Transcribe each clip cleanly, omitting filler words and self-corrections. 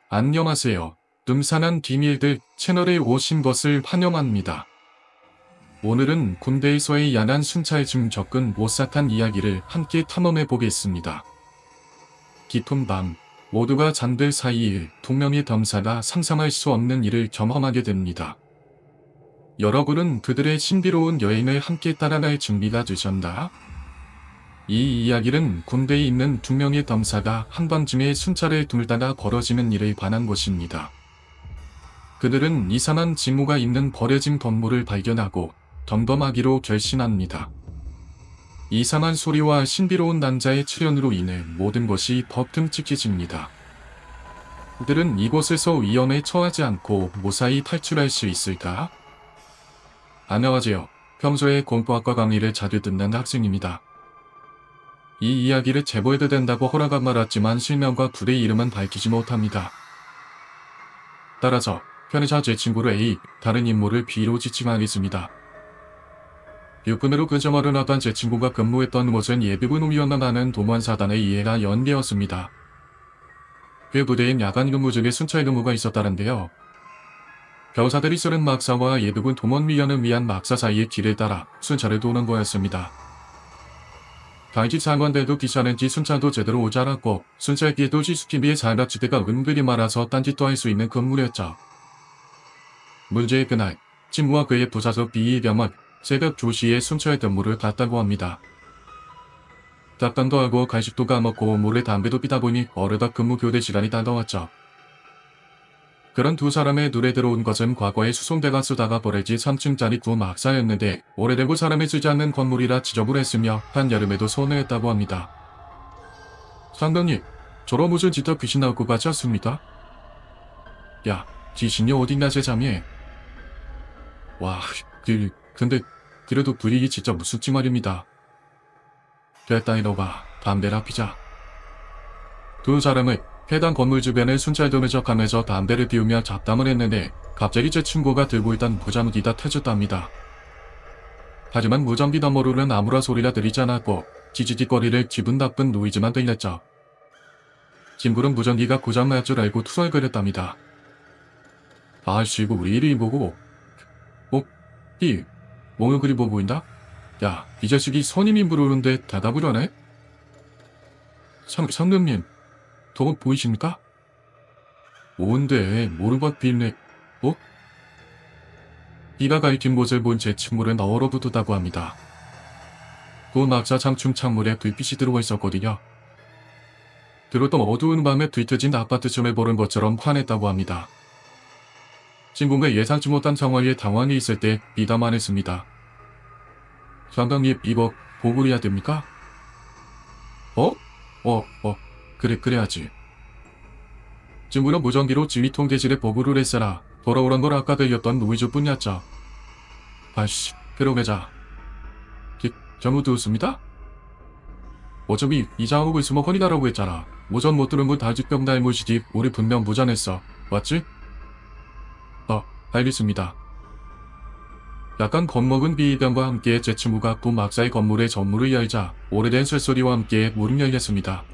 안녕하세요. 뜸산한 비밀들 채널에 오신 것을 환영합니다. 오늘은 군대에서의 야난 순찰 중 적은 못사탄 이야기를 함께 탐험해 보겠습니다. 깊은 밤, 모두가 잠들 사이에 두 명의 병사가 상상할 수 없는 일을 경험하게 됩니다. 여러분은 그들의 신비로운 여행을 함께 따라갈 준비가 되셨나? 이 이야기는 군대에 있는 두 명의 병사가 한밤중에 순찰을 돌다가 벌어지는 일에 관한 것입니다. 그들은 이상한 징후가 있는 버려진 건물을 발견하고 점검하기로 결심합니다. 이상한 소리와 신비로운 남자의 출현으로 인해 모든 것이 더 끔찍해집니다. 그들은 이곳에서 위험에 처하지 않고 무사히 탈출할 수 있을까? 안녕하세요. 평소에 공포학과 강의를 자주 듣는 학생입니다. 이 이야기를 제보해도 된다고 허락은 받았지만 실명과 부대 이름은 밝히지 못합니다. 따라서 편의자 제 친구를 A, 다른 인물을 B로 지칭하겠습니다. 육군으로 근무를 하던 제 친구가 근무했던 곳은 예비군 위원회라는 도만사단의 이해가 연계였습니다. 그 부대엔 야간 근무 중에 순찰 근무가 있었다는데요. 병사들이 쓰는 막사와 예비군 도만위원을 위한 막사 사이의 길을 따라 순찰을 도는 거였습니다. 당시 상관대도 기사는지 순찰도 제대로 오지 않았고 순찰기에도 CCTV에 사각지대가 은근히 많아서 딴짓도 할 수 있는 건물이었죠. 문제의 그날, 친구와 그의 부사수 B병은 새벽 2시에 순찰 근무를 갔다고 합니다. 작단도 하고 간식도 까먹고 몰래 담배도 피다 보니 어느덧 근무 교대 시간이 다가왔죠. 그런 두 사람의 눈에 들어온 것은 과거에 수송대가 쓰다가 버려진 3층짜리 구막사였는데 오래되고 사람이 쓰지 않는 건물이라 지저분했으며 한여름에도 서운했다고 합니다. 상병님, 저런 무슨 짓다 귀신 나올 것 같지 않습니까? 야, 귀신이 어딘가 세상에. 와, 근데 그래도 분위기 진짜 무섭지 말입니다. 됐다 이놈아, 담배나 피자. 두 사람은 해당 건물 주변을 순찰도는 척하면서 담배를 피우며 잡담을 했는데 갑자기 제 친구가 들고 있던 무전기가 터졌답니다. 하지만 무전기 너머로는 아무런 소리가 들리지 않았고 지지직거리를 기분 나쁜 노이즈만 들렸죠. 친구는 무전기가 고장날 줄 알고 투덜거렸답니다. 아이씨 이거 우리 일이 보고 이 몽을 그리 보고 보인다? 야, 이 자식이 선임이 부르는데 대답을 하네? 상병님, 저거 보이십니까? 뭔데, 모르고 빌네, 비가 가리킨 곳을 본 제 친구는 얼어붙었다고 합니다. 그 막사 창충 창문에 불빛이 들어와 있었거든요. 들었던 어두운 밤에 뒤트진 아파트쯤에 보는 것처럼 환했다고 합니다. 친구가 예상치 못한 상황에 당황해 있을 때 비담만 했습니다. 상병님, 이거 보고 해야 됩니까? 그래야지. 친구는 무전기로 지휘 통제실에 보고를 했으나 돌아오란 걸 아까 들렸던 노이즈뿐이었죠. 아이씨, 그러게자. 잘못 들었습니다? 어차피 이장하고 있으면 허리다라고 했잖아. 무전 못 들은 건 다지병 달무시지. 우리 분명 무전했어. 맞지? 알겠습니다. 약간 겁먹은 비병과 함께 제 친구가 또 막사의 건물의 전문을 열자 오래된 쇠소리와 함께 문이 열렸습니다.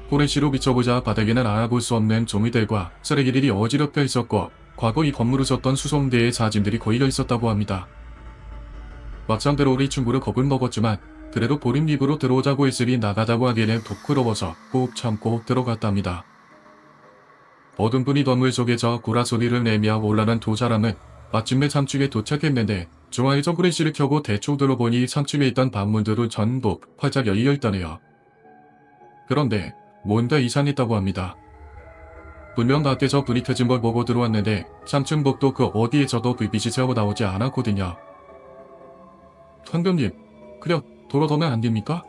포렌시로 비춰보자 바닥에는 알아볼 수 없는 종이들과 쓰레기들이 어지럽혀 있었고 과거 이 건물을 썼던 수송대의 사진들이 걸려 있었다고 합니다. 막상대로 우리 친구를 겁을 먹었지만 그래도 보림립으로 들어오자고 했으니 나가자고 하기에는 부끄러워서 꾹 참고 들어갔답니다. 어두운 분이 건물 속에서 구라 소리를 내며 올라간 두 사람은 마침내 3층에 도착했는데 중앙에 전구레시를 켜고 대충 들어보니 3층에 있던 방문들은 전부 활짝 열려있다네요. 그런데 뭔가 이상했다고 합니다. 분명 밖에서 불이 켜진 걸 보고 들어왔는데 3층 복도 그 어디에서도 불빛이 새어 나오지 않았거든요. 상병님, 그냥 돌아가면 안 됩니까?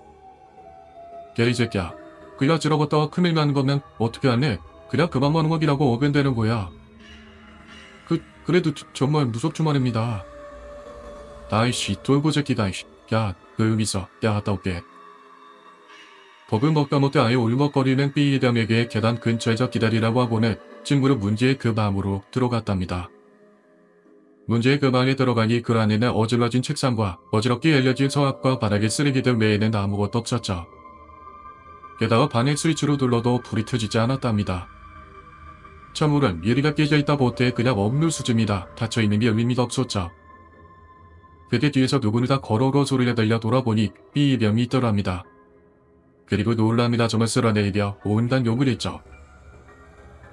개이 새끼야, 그냥 지러갔다가 큰일 나는 거면 어떻게 할래? 그냥 그만 먹는 법이라고 어변되는 거야. 그래도 정말 무섭지 말입니다. 아이씨, 돌고 새끼가, 야, 너 여기 있어. 야, 갔다 올게. 법을 먹다 못해 아예 울먹거리는 B병에게 계단 근처에서 기다리라고 하고는 친구를 문제의 그 방으로 들어갔답니다. 문제의 그 방에 들어가니 그 안에는 어질러진 책상과 어지럽게 열려진 서랍과 바닥에 쓰레기들 외에는 아무것도 없었죠. 게다가 방의 스위치로 눌러도 불이 켜지지 않았답니다. 차물은 유리가 깨져있다 보트에 그냥 없는 수준이다. 닫혀있는 게 의미가 없었죠. 그때 뒤에서 누구누가 걸어오러 소리가 들려 돌아보니 B병이 있더랍니다. 그리고 놀랍니다. 점을 쓸어내려 온갖 욕을 했죠.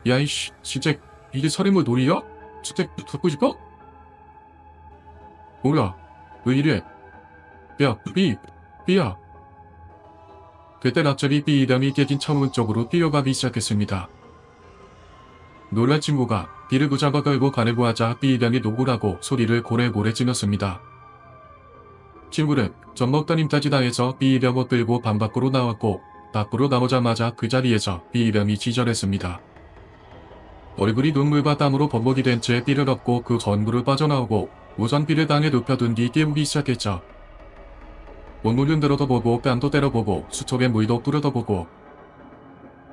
야이씨, 진짜 이게 살인물 놀이야? 진짜 듣고 싶어? 뭐야, 왜 이래? 야, B야. 그때 갑자기 B병이 깨진 창문 쪽으로 뛰어가기 시작했습니다. 놀란 친구가 B를 붙잡아 끌고 가려고 하자 B병이 녹으라고 소리를 고래고래 지녔습니다. 친구는 젖먹던 힘까지 다해서 B병을 끌고 방 밖으로 나왔고 밖으로 나오자마자 그 자리에서 B병이 기절했습니다. 얼굴이 눈물과 땀으로 범벅이 된 채 B를 업고 그 건물을 빠져나오고 우선 B를 땅에 눕혀둔 뒤 깨우기 시작했죠. 온물 흔들어도 보고 뺨도 때려보고 수첩에 물도 뿌려도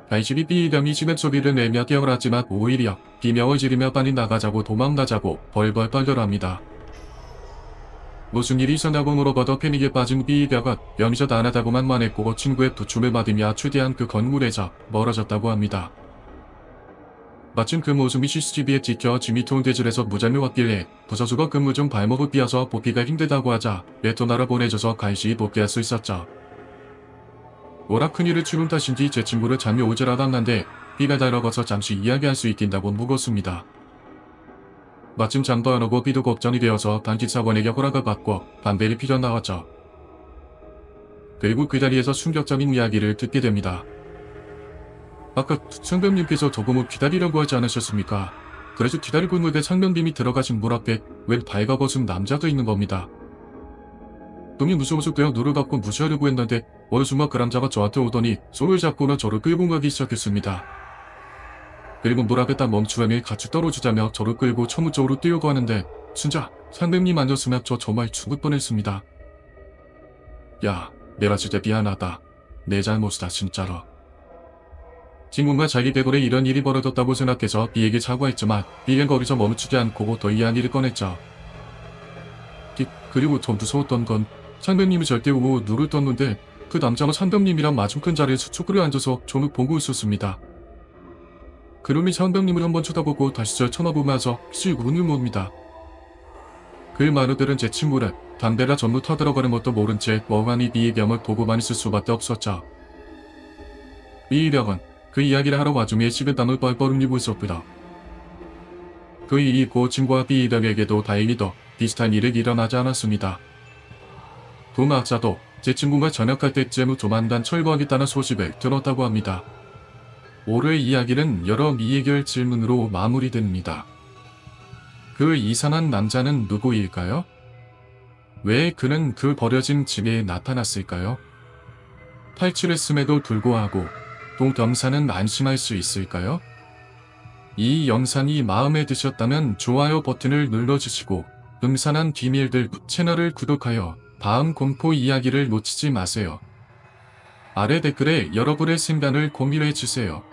간신히 B병이 심한 소리를 내며 깨어났지만 오히려 비명을 지르며 빨리 나가자고 도망가자고 벌벌 떨더랍니다. 무슨 일이 있었냐고 물어봐도 패닉에 빠진 B병은 여미젓 안 하다고만 말했고 친구의 부춤을 맞으며 최대한 그 건물에서 멀어졌다고 합니다. 마침 그 모습이 CCTV에 찍혀 지미통 대질에서 무장을 왔길래 부서수가 근무 중 발목을 삐어서 복귀가 힘들다고 하자 레토나라 보내줘서 간신히 복귀할 수 있었죠. 워낙 큰일을 치른 탓인지 제 친구를 잠이 오질 않았는데 B가 달아가서 잠시 이야기할 수 있긴다고 묵었습니다. 마침 잠도 안 오고 B도 걱정이 되어서 단기사관에게 허락을 받고 담배를 피러 나왔죠. 그리고 그 자리에서 충격적인 이야기를 듣게 됩니다. 아까 상병님께서 저금을 기다리려고 하지 않으셨습니까? 그래서 기다리고 있는데 상병님이 들어가신 문 앞에 웬 발가벗은 남자가 있는 겁니다. 놈이 무서워서 그냥 눈을 감고 무시하려고 했는데 어느 순간 그 남자가 저한테 오더니 손을 잡고는 저를 끌고 가기 시작했습니다. 그리고 문 앞에 딱 멈추더니 같이 떨어지자며 저를 끌고 천문 쪽으로 뛰어고 하는데 진짜 상병님 아니었으면 저 정말 죽을 뻔했습니다. 야, 내가 진짜 미안하다. 내 잘못이다 진짜로. 친구가 자기 대골에 이런 일이 벌어졌다고 생각해서 B에게 사과했지만 B는 거기서 멈추지 않고 더 이상한 일을 꺼냈죠. 그리고 더 무서웠던 건 상병님이 절대 오고 눈을 떴는데 그 남자가 상병님이랑 마중 큰 자리에 수축을 앉아서 저를 보고 있었습니다. 그놈이 상병님을 한번 쳐다보고 다시 절 쳐다보면서 씩 눈을 뭅니다. 그 말을 들은 제 친구는 담배라 전부 타들어가는 것도 모른 채 멍하니 B의 병을 보고만 있을 수밖에 없었죠. B의 병은 그 이야기를 하러 와중에 식은땀을 뻘뻘 흘리고 있었다. 그 일이 있고 친구와 B의 병에게도 다행히도 비슷한 일은 일어나지 않았습니다. 두 막사도 제 친구가 전역할 때쯤 조만간 철거하겠다는 소식을 들었다고 합니다. 올해의 이야기는 여러 미해결 질문으로 마무리됩니다. 그 이상한 남자는 누구일까요? 왜 그는 그 버려진 집에 나타났을까요? 탈출했음에도 불구하고 동경사는 안심할 수 있을까요? 이 영상이 마음에 드셨다면 좋아요 버튼을 눌러주시고 음산한 비밀들 채널을 구독하여 다음 공포 이야기를 놓치지 마세요. 아래 댓글에 여러분의 생각을 공유해주세요.